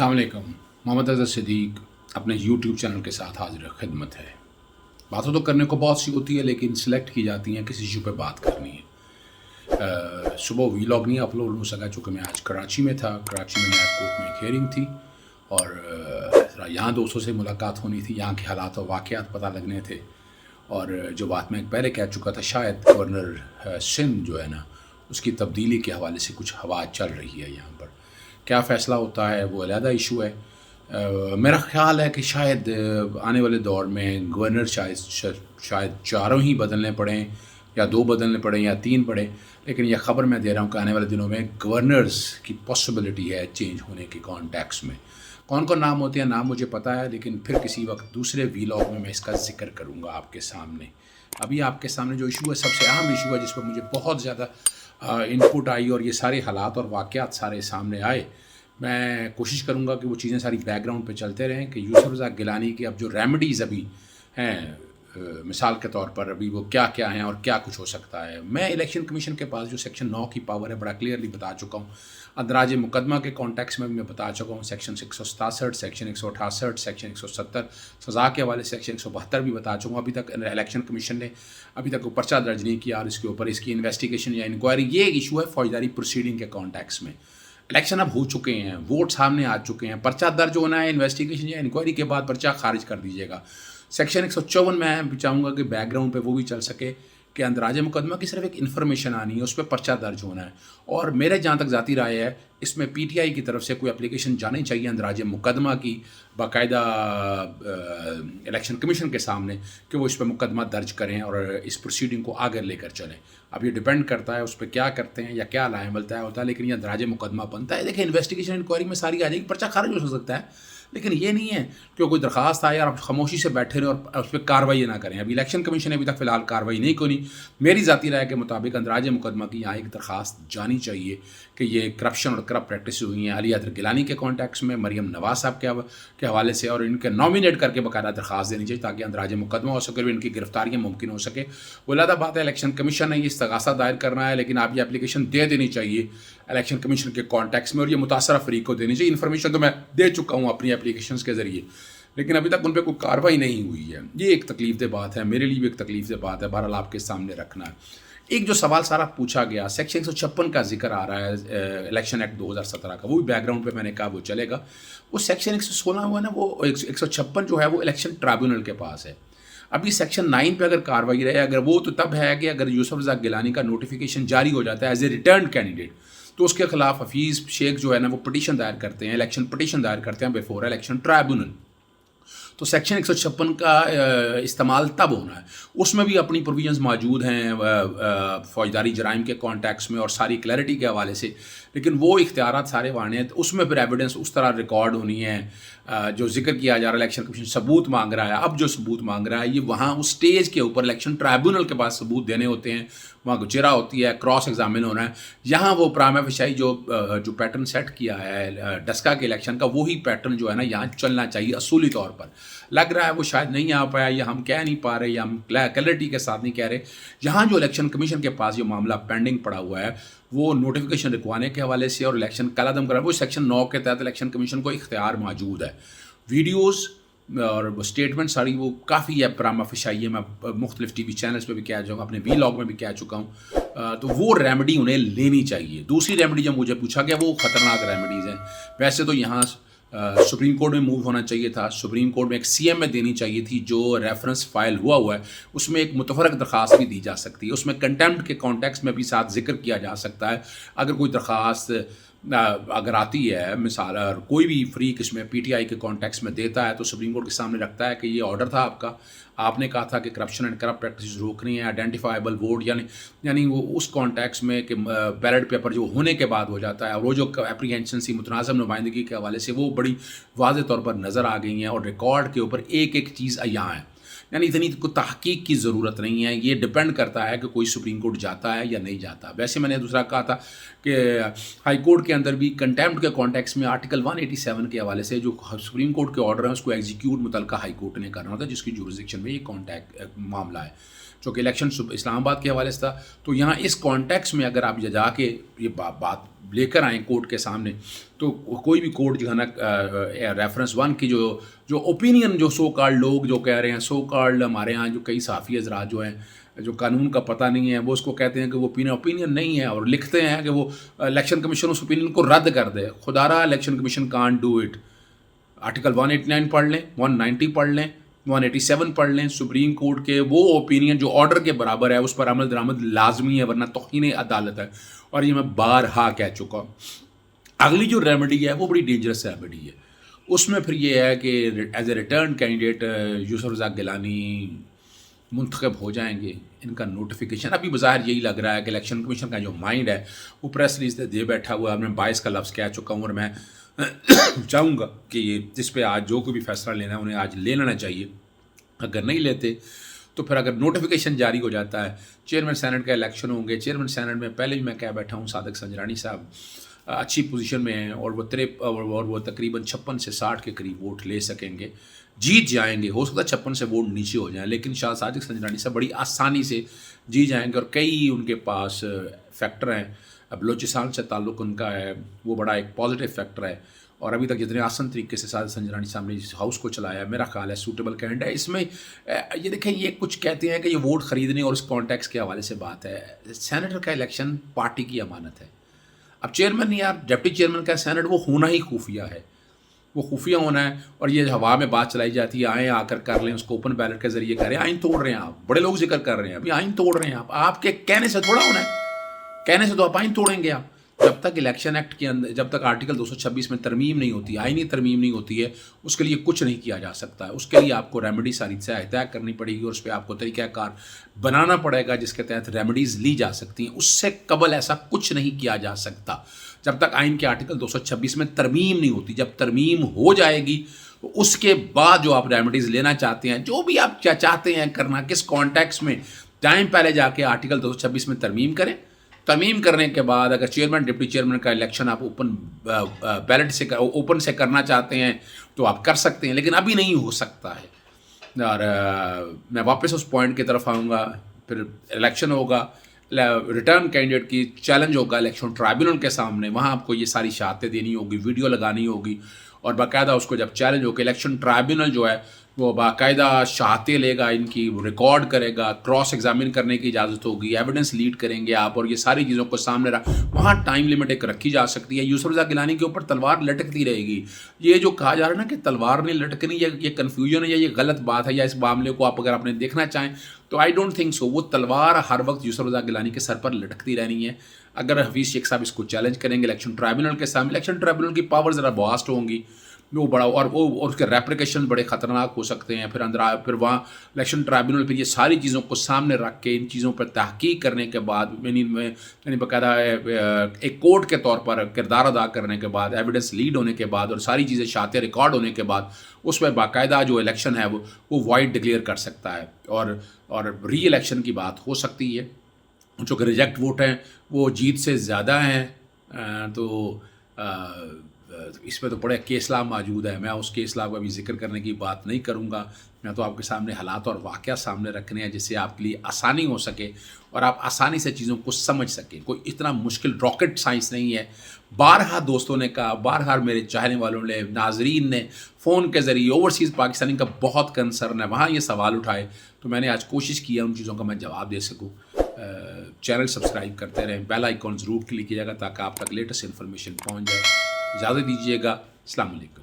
अस्सलाम वालेकुम। मोहम्मद अज़हर सिद्दीक अपने यूट्यूब चैनल के साथ हाजिर खिदमत है। बातें तो करने को बहुत सी होती है, लेकिन सिलेक्ट की जाती हैं किस इशू पे बात करनी है। सुबह वीलॉग नहीं अपलोड हो सका चूँकि मैं आज कराची में था। कराची में नैब कोर्ट में एक हेयरिंग थी और यहाँ दोस्तों से मुलाकात होनी थी, यहाँ के हालात और वाक़यात पता लगने थे। और जो बात मैं पहले कह चुका था, शायद गवर्नर सिंध जो है ना, उसकी तब्दीली के हवाले से कुछ हवा चल रही है यहाँ पर। क्या फ़ैसला होता है वो अलहदा इशू है। मेरा ख़्याल है कि शायद आने वाले दौर में गवर्नर शायद चारों ही बदलने पड़ें, या 2 बदलने पड़ें या 3 पड़ें। लेकिन यह ख़बर मैं दे रहा हूँ कि आने वाले दिनों में गवर्नर्स की पॉसिबिलिटी है चेंज होने के कॉन्टेक्स्ट में। कौन कौन नाम होते हैं नाम मुझे पता है, लेकिन फिर किसी वक्त दूसरे वीलॉग में मैं इसका ज़िक्र करूँगा आपके सामने। अभी आपके सामने जो इशू है, सबसे अहम इशू है जिस पर मुझे बहुत ज़्यादा इनपुट आई और ये सारे हालात और वाक़यात सारे सामने आए। मैं कोशिश करूँगा कि वो चीज़ें सारी बैकग्राउंड पे चलते रहें कि यूसुफ रज़ाक गिलानी की अब जो रेमेडीज़ अभी हैं, मिसाल के तौर पर अभी वो क्या क्या हैं और क्या कुछ हो सकता है। मैं इलेक्शन कमीशन के पास जो सेक्शन 9 की पावर है बड़ा क्लियरली बता चुका हूँ। अंदराज मुकदमा के कॉन्टेक्स्ट में भी मैं बता चुका हूँ। सेक्शन 167, सेक्शन 168, सेक्शन 170, सज़ा के हवाले सेक्शन 172 भी बता चुका हूँ। अभी तक इलेक्शन कमीशन ने अभी तक कोई पर्चा दर्ज नहीं किया और इसके ऊपर इसकी इन्वेस्टिगेशन या इंक्वायरी, ये इशू है फौजदारी प्रोसीडिंग के कॉन्टेक्स्ट में। इलेक्शन अब हो चुके हैं, वोट सामने आ चुके हैं, पर्चा दर्ज होना है, इन्वेस्टिगेशन या इंक्वायरी के बाद पर्चा खारिज कर दीजिएगा। सेक्शन 154 मैं चाहूँगा कि बैकग्राउंड पे वो भी चल सके कि अंदराज मुकदमा की सिर्फ एक इन्फॉर्मेशन आनी है, उस पर पर्चा दर्ज होना है। और मेरे जहाँ तक ज़ाती राय है, इसमें पीटीआई की तरफ से कोई एप्लीकेशन जानी चाहिए अंदराज मुकदमा की बाकायदा इलेक्शन कमीशन के सामने कि वो इस पर मुकदमा दर्ज करें और इस प्रोसीडिंग को आगे लेकर चलें। अब ये डिपेंड करता है उस पर क्या करते हैं या क्या लाएमल तय होता है, लेकिन ये अंदराज मुकदमा बनता है। देखिए, इन्वेस्टिगेशन इंक्वायरी में सारी आ जाएगी, पर्चा खारिज हो सकता है, लेकिन ये नहीं है कि कोई दरख्वास्त आए और आप खामोशी से बैठे रहे और उस पर कार्रवाई ना करें। अभी इलेक्शन कमीशन ने अभी तक फ़िलहाल कार्रवाई नहीं करी। मेरी ज़ाती राय के मुताबिक अंदराज मुकदमा की यहाँ एक दरख्वास्त जानी चाहिए कि ये करप्शन और करप्ट प्रैक्टिस हुई हैं अली हैदर गिलानी के कॉन्टेक्स्ट में, मरियम नवाज साहब के हवाले से, और इनके नॉमिनेट करके बाकायदा दरख्वास्त देनी चाहिए ताकि अंदराज मुकदमा हो सके और इनकी गिरफ्तारियाँ मुमकिन हो सके। वो अलग बात है, इलेक्शन कमीशन ने ये इस्तगासा दायर करना है, लेकिन आप ये एप्लीकेशन दे देनी चाहिए इलेक्शन कमीशन के कॉन्टेक्स्ट में और ये मुतासरा फरीक को देनी चाहिए। इन्फॉर्मेशन तो मैं दे चुका हूँ अपनी एप्लीकेशन के ज़रिए, लेकिन अभी तक उन पर कोई कार्रवाई नहीं हुई है। ये एक तकलीफ बात है, मेरे लिए भी एक तकलीफ बात है, बहरहाल आपके सामने रखना है। एक जो सवाल सारा पूछा गया, सेक्शन 156 का जिक्र आ रहा है इलेक्शन एक्ट 2017 का, वो भी बैकग्राउंड पे मैंने कहा वो चलेगा। वो सेक्शन 116 हुआ ना, वो 156 जो है वो इलेक्शन ट्राइब्यूनल के पास है। अभी सेक्शन 9 पे अगर कार्रवाई रहे, अगर वो तो तब है कि अगर यूसुफ रज़ाक गिलानी का नोटिफिकेशन जारी हो जाता है एज ए रिटर्न कैंडिडेट, तो उसके खिलाफ हफीज़ शेख जो है ना वो पटिशन दायर करते हैं, इलेक्शन पटिशन दायर करते हैं बिफोर इलेक्शन ट्राइब्यूनल। तो सेक्शन 156 का इस्तेमाल तब होना है, उसमें भी अपनी प्रोविजंस मौजूद हैं फौजदारी जराइम के कॉन्टेक्स्ट में और सारी क्लैरिटी के हवाले से, लेकिन वो इख्तियारात सारे वाने हैं। तो उसमें फिर एविडेंस उस तरह रिकॉर्ड होनी है जो जिक्र किया जा रहा है। इलेक्शन कमीशन सबूत मांग रहा है, अब जो सबूत मांग रहा है ये वहाँ उस स्टेज के ऊपर इलेक्शन ट्राइब्यूनल के पास सबूत देने होते हैं, वहाँ गुजरा होती है, क्रॉस एग्जामिन होना है। यहाँ वो प्राइमा फेसाई जो पैटर्न सेट किया है डस्का के इलेक्शन का, वही पैटर्न जो है ना यहाँ चलना चाहिए असूली तौर पर। लग रहा है वो शायद नहीं आ पाया, या हम कह नहीं पा रहे, या हम क्लैरिटी के साथ नहीं कह रहे। यहाँ जो इलेक्शन कमीशन के पास जो मामला पेंडिंग पड़ा हुआ है वो नोटिफिकेशन रिकवाने के हवाले से और इलेक्शन कलादम करा, वो सेक्शन 9 के तहत इलेक्शन कमीशन को इख्तियार मौजूद है। वीडियोज़ और स्टेटमेंट सारी वो काफ़ी है प्रामा फिशाई है, मैं मुख्तलिफ टीवी चैनल्स पे भी कह चुका हूँ, अपने वीलॉग में भी कह चुका हूँ। तो वो रेमेडी उन्हें लेनी चाहिए। दूसरी रेमेडी जब मुझे पूछा गया, वो ख़तरनाक रेमेडीज़ हैं। वैसे तो यहाँ सुप्रीम कोर्ट में मूव होना चाहिए था, सुप्रीम कोर्ट में एक सीएम में देनी चाहिए थी, जो रेफरेंस फाइल हुआ है उसमें एक मुतफरक दरख्वास्त भी दी जा सकती है, उसमें कंटेम्प्ट के कॉन्टेक्स्ट में भी साथ जिक्र किया जा सकता है। अगर कोई दरख्वास्त अगर आती है, मिसाल कोई भी फ्रीक इसमें पीटीआई के कॉन्टेक्स्ट में देता है, तो सुप्रीम कोर्ट के सामने रखता है कि ये ऑर्डर था आपका, आपने कहा था कि करप्शन एंड करप्ट प्रैक्टिस रोकनी है, आइडेंटिफाइबल वोट, यानी वो उस कॉन्टेक्स्ट में कि बैलेट पेपर जो होने के बाद हो जाता है, और वो जो एप्रीहेंशन सी मुतनाज़म नुमाइंदगी के हवाले से वो बड़ी वाज़ेह तौर पर नज़र आ गई हैं और रिकॉर्ड के ऊपर एक एक चीज़ यहाँ है। यानी इतनी कोई तहकीक की ज़रूरत नहीं है, ये डिपेंड करता है कि कोई सुप्रीम कोर्ट जाता है या नहीं जाता। वैसे मैंने दूसरा कहा था कि हाई कोर्ट के अंदर भी कंटेम्प्ट के कॉन्टेक्स्ट में आर्टिकल 187 के हवाले से जो सुप्रीम कोर्ट के ऑर्डर हैं उसको एग्जीक्यूट मुतलका हाई कोर्ट ने करना होता है, जिसकी जुरिसडिक्शन में ये कॉन्टैक्ट मामला है। चूँकि इलेक्शन इस्लामाबाद के हवाले से था। तो यहाँ इस कॉन्टेक्स्ट में अगर आप जाके ये बात लेकर आएँ कोर्ट के सामने, तो कोई भी कोर्ट जो है ना रेफरेंस 1 की जो ओपिनियन जो सो कॉल्ड लोग जो कह रहे हैं, सो कॉल्ड हमारे यहाँ जो कई सहाफ़ी हज़रात जो हैं जो कानून का पता नहीं है, वो उसको कहते हैं कि वो ओपिनियन नहीं है और लिखते हैं कि वो इलेक्शन कमीशन उस ओपिनियन को रद्द कर दे। खुदारा election commission can't do it. Article 189 पढ़ लें, 190 पढ़ लें, 187 पढ़ लें। सुप्रीम कोर्ट के वो ओपिनियन जो ऑर्डर के बराबर है उस पर अमल दरामद लाजमी है, वरना तौहीन अदालत है। और ये मैं बारहा कह चुका हूँ। अगली जो रेमेडी है वो बड़ी डेंजरस रेमेडी है। उसमें फिर ये है कि as a return candidate Yusuf Razaq Gilani मुंतखब हो जाएंगे। इनका नोटिफिकेशन अभी बाज़ाहिर यही लग रहा है कि इलेक्शन कमीशन का जो माइंड है वो प्रेस रिलीज दे बैठा हुआ है। मैं 22 का लफ्ज़ कह चुका हूँ और मैं चाहूँगा कि ये जिस पे आज जो कोई भी फैसला लेना है उन्हें आज ले लेना चाहिए। अगर नहीं लेते तो फिर अगर नोटिफिकेशन जारी हो जाता है, चेयरमैन सेनेट का इलेक्शन होंगे। चेयरमैन सेनेट में पहले भी मैं कह बैठा हूँ, सादिक संजरानी साहब अच्छी पोजीशन में हैं और वो तकरीबन 56 से 60 के करीब वोट ले सकेंगे, जीत जाएंगे। हो सकता है 56 से वोट नीचे हो जाए, लेकिन शाह सादिक संजरानी साहब बड़ी आसानी से जीत जाएंगे। और कई उनके पास फैक्टर हैं। बलोचिस्तान से ताल्लुक़ उनका है, वो बड़ा एक पॉजिटिव फैक्टर है। और अभी तक जितने आसान तरीके से सादिक संजरानी साहब ने इस हाउस को चलाया, मेरा ख्याल है सूटेबल कैंडिडेट है। इसमें ये देखें, ये कुछ कहते हैं कि ये वोट ख़रीदने और इस कॉन्टेक्स्ट के हवाले से बात है। सेनेटर का इलेक्शन पार्टी की अमानत है। अब चेयरमैन या डिप्टी चेयरमैन का सेनेट वो होना ही खुफिया है, वो खुफिया होना है। और ये हवा में बात चलाई जाती है, आएँ आकर कर लें, उसको ओपन बैलेट के ज़रिए करें। आइन तोड़ रहे हैं आप, बड़े लोग जिक्र कर रहे हैं, अभी आइन तोड़ रहे हैं आप। आपके कहने से थोड़ा होना है, कहने से तो आप आइन तोड़ेंगे आप। जब तक इलेक्शन एक्ट के अंदर, जब तक आर्टिकल 226 में तरमीम नहीं होती, आईनी तरमीम नहीं होती है, उसके लिए कुछ नहीं किया जा सकता है। उसके लिए आपको रेमेडी सारी तय करनी पड़ेगी और उस पर आपको तरीक़ाकार बनाना पड़ेगा जिसके तहत रेमेडीज़ ली जा सकती हैं। उससे कबल ऐसा कुछ नहीं किया जा सकता जब तक आइन के आर्टिकल 226 में तरमीम नहीं होती। जब तरमीम हो जाएगी तो उसके बाद जो आप रेमेडीज़ लेना चाहते हैं, जो भी आप चाहते हैं करना, किस कॉन्टेक्स्ट में, टाइम पहले जाके आर्टिकल 226 में तरमीम करें। तरमीम करने के बाद अगर चेयरमैन डिप्टी चेयरमैन का इलेक्शन आप ओपन बैलेट से ओपन से करना चाहते हैं तो आप कर सकते हैं, लेकिन अभी नहीं हो सकता है। और मैं वापस उस पॉइंट की तरफ आऊँगा। फिर इलेक्शन होगा, रिटर्न कैंडिडेट की चैलेंज होगा इलेक्शन ट्राइब्यूनल के सामने। वहाँ आपको ये सारी शहादतें देनी होगी, वीडियो लगानी होगी और बाकायदा उसको जब चैलेंज होगा, इलेक्शन ट्राइब्यूनल जो है वो बाकायदा शहादतें लेगा, इनकी रिकॉर्ड करेगा, क्रॉस एग्जामिन करने की इजाज़त होगी, एविडेंस लीड करेंगे आप और ये सारी चीज़ों को सामने रख। वहाँ टाइम लिमिट एक रखी जा सकती है। यूसुफ रज़ाक गिलानी के ऊपर तलवार लटकती रहेगी। ये जो कहा जा रहा है ना कि तलवार नहीं लटकनी, ये कन्फ्यूजन है या ये गलत बात है, या इस मामले को आप अगर आपने देखना चाहें तो आई डोंट थिंक सो। वो तलवार हर वक्त यूसुफ रज़ाक गिलानी के सर पर लटकती रहनी है। अगर हफीज़ शेख साहब इसको चैलेंज करेंगे इलेक्शन ट्राइब्यूनल के सामने, इलेक्शन ट्राइब्यूनल की पावर ज़रा वास्ट होंगी, वो बड़ा और उसके रेप्लिकेशन बड़े ख़तरनाक हो सकते हैं। फिर वहाँ इलेक्शन ट्राइब्यूनल फिर ये सारी चीज़ों को सामने रख के इन चीज़ों पर तहकीक करने के बाद, यानी बाकायदा एक कोर्ट के तौर पर किरदार अदा करने के बाद, एविडेंस लीड होने के बाद और सारी चीज़ें शहादतें रिकॉर्ड होने के बाद उस पर बाकायदा जो इलेक्शन है वो वाइड डिक्लेयर कर सकता है और री इलेक्शन की बात हो सकती है। जो कि रिजेक्ट वोट हैं वो जीत से ज़्यादा हैं। तो इसमें तो बड़े केसला मौजूद है। मैं उस केसला का भी जिक्र करने की बात नहीं करूँगा। मैं तो आपके सामने हालात और वाक़या सामने रखने हैं जिससे आपके लिए आसानी हो सके और आप आसानी से चीज़ों को समझ सकें। कोई इतना मुश्किल रॉकेट साइंस नहीं है। बारहा दोस्तों ने कहा, बारहा मेरे चाहने वालों ने, नाजरीन ने फ़ोन के ज़रिए, ओवरसीज़ पाकिस्तानी का बहुत कंसर्न है, वहाँ ये सवाल उठाए तो मैंने आज कोशिश की है उन चीज़ों का मैं जवाब दे सकूँ। चैनल सब्सक्राइब करते रहें, बेल आइकॉन ज़रूर क्लिक कीजिएगा ताकि आप तक लेटेस्ट इन्फॉर्मेशन पहुँच जाए। इजाज़त दीजिएगा। अस्सलाम वालेकुम।